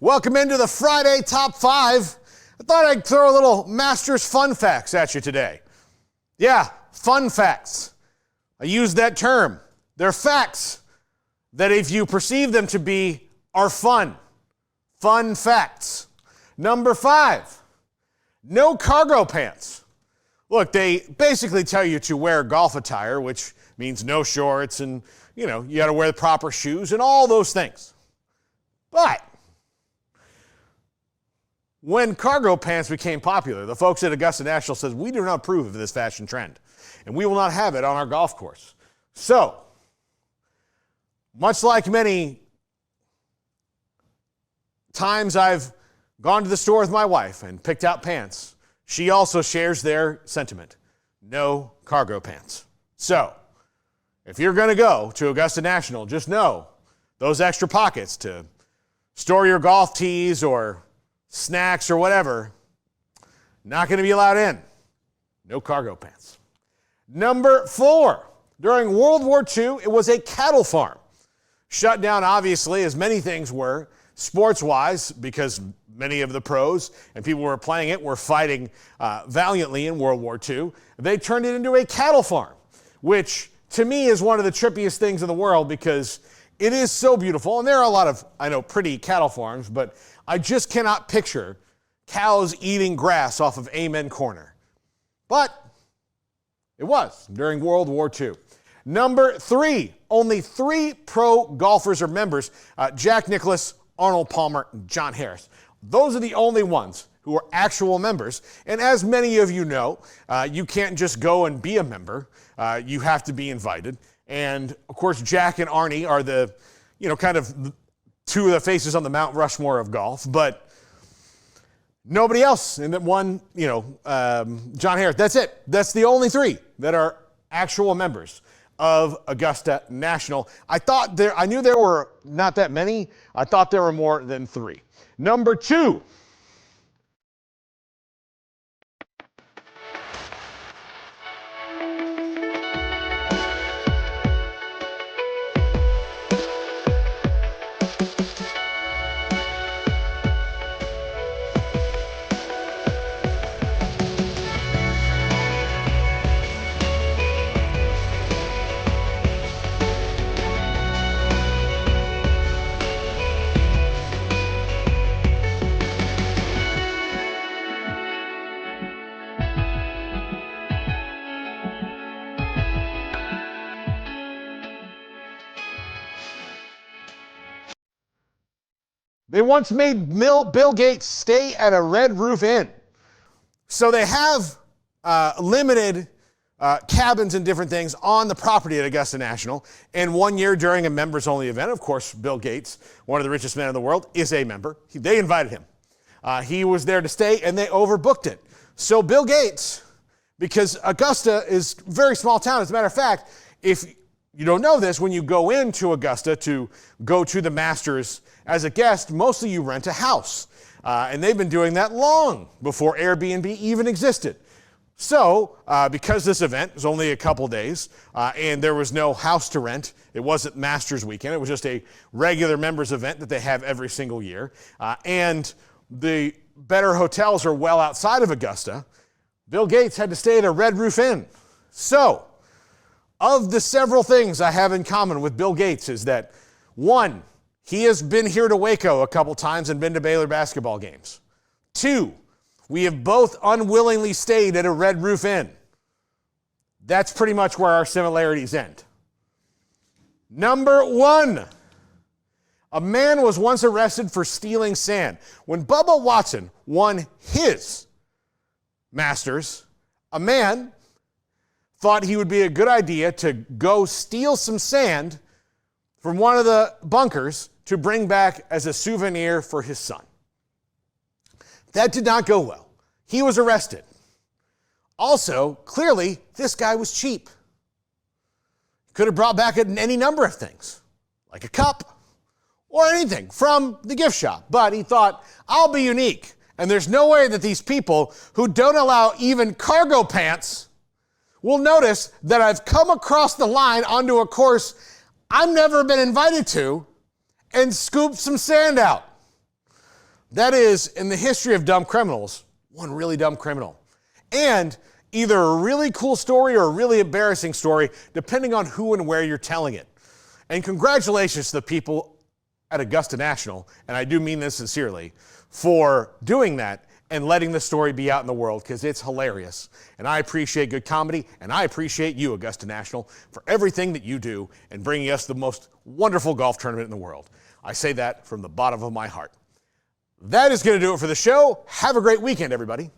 Welcome into the Friday Top 5. I thought I'd throw a little Masters fun facts at you today. Yeah, fun facts. I use that term. They're facts that if you perceive them to be, are fun. Fun facts. Number 5, no cargo pants. Look, they basically tell you to wear golf attire, which means no shorts and, you got to wear the proper shoes and all those things. But when cargo pants became popular, the folks at Augusta National said, we do not approve of this fashion trend, and we will not have it on our golf course. So, much like many times I've gone to the store with my wife and picked out pants, she also shares their sentiment. No cargo pants. So, if you're going to go to Augusta National, just know those extra pockets to store your golf tees or snacks or whatever, not going to be allowed in. No cargo pants. Number 4, during World War II, it was a cattle farm. Shut down, obviously, as many things were, sports-wise, because many of the pros and people who were playing it were fighting valiantly in World War II. They turned it into a cattle farm, which to me is one of the trippiest things in the world because it is so beautiful. And there are a lot of, pretty cattle farms, but I just cannot picture cows eating grass off of Amen Corner. But it was during World War II. Number 3, only 3 pro golfers are members, Jack Nicklaus, Arnold Palmer, and John Harris. Those are the only ones who are actual members. And as many of you know, you can't just go and be a member. You have to be invited. And, of course, Jack and Arnie are the, kind of two of the faces on the Mount Rushmore of golf. But nobody else. And then one, John Harris. That's it. That's the only 3 that are actual members of Augusta National. I knew there were not that many. I thought there were more than 3. Number 2. They once made Bill Gates stay at a Red Roof Inn. So they have limited cabins and different things on the property at Augusta National. And one year during a members-only event, of course, Bill Gates, one of the richest men in the world, is a member. They invited him. He was there to stay, and they overbooked it. So Bill Gates, because Augusta is a very small town, as a matter of fact, if you don't know this, when you go into Augusta to go to the Masters as a guest, mostly you rent a house. And they've been doing that long before Airbnb even existed. So, because this event was only a couple days and there was no house to rent, it wasn't Masters weekend, it was just a regular members event that they have every single year. And the better hotels are well outside of Augusta. Bill Gates had to stay at a Red Roof Inn. So, of the several things I have in common with Bill Gates is that, 1, he has been here to Waco a couple times and been to Baylor basketball games. 2, we have both unwillingly stayed at a Red Roof Inn. That's pretty much where our similarities end. Number 1, a man was once arrested for stealing sand. When Bubba Watson won his Masters, a man thought he would be a good idea to go steal some sand from one of the bunkers to bring back as a souvenir for his son. That did not go well. He was arrested. Also, clearly, this guy was cheap. Could have brought back any number of things, like a cup or anything from the gift shop. But he thought, I'll be unique. And there's no way that these people who don't allow even cargo pants will notice that I've come across the line onto a course I've never been invited to and scooped some sand out. That is, in the history of dumb criminals, one really dumb criminal. And either a really cool story or a really embarrassing story, depending on who and where you're telling it. And congratulations to the people at Augusta National, and I do mean this sincerely, for doing that and letting the story be out in the world, because it's hilarious. And I appreciate good comedy, and I appreciate you, Augusta National, for everything that you do and bringing us the most wonderful golf tournament in the world. I say that from the bottom of my heart. That is going to do it for the show. Have a great weekend, everybody.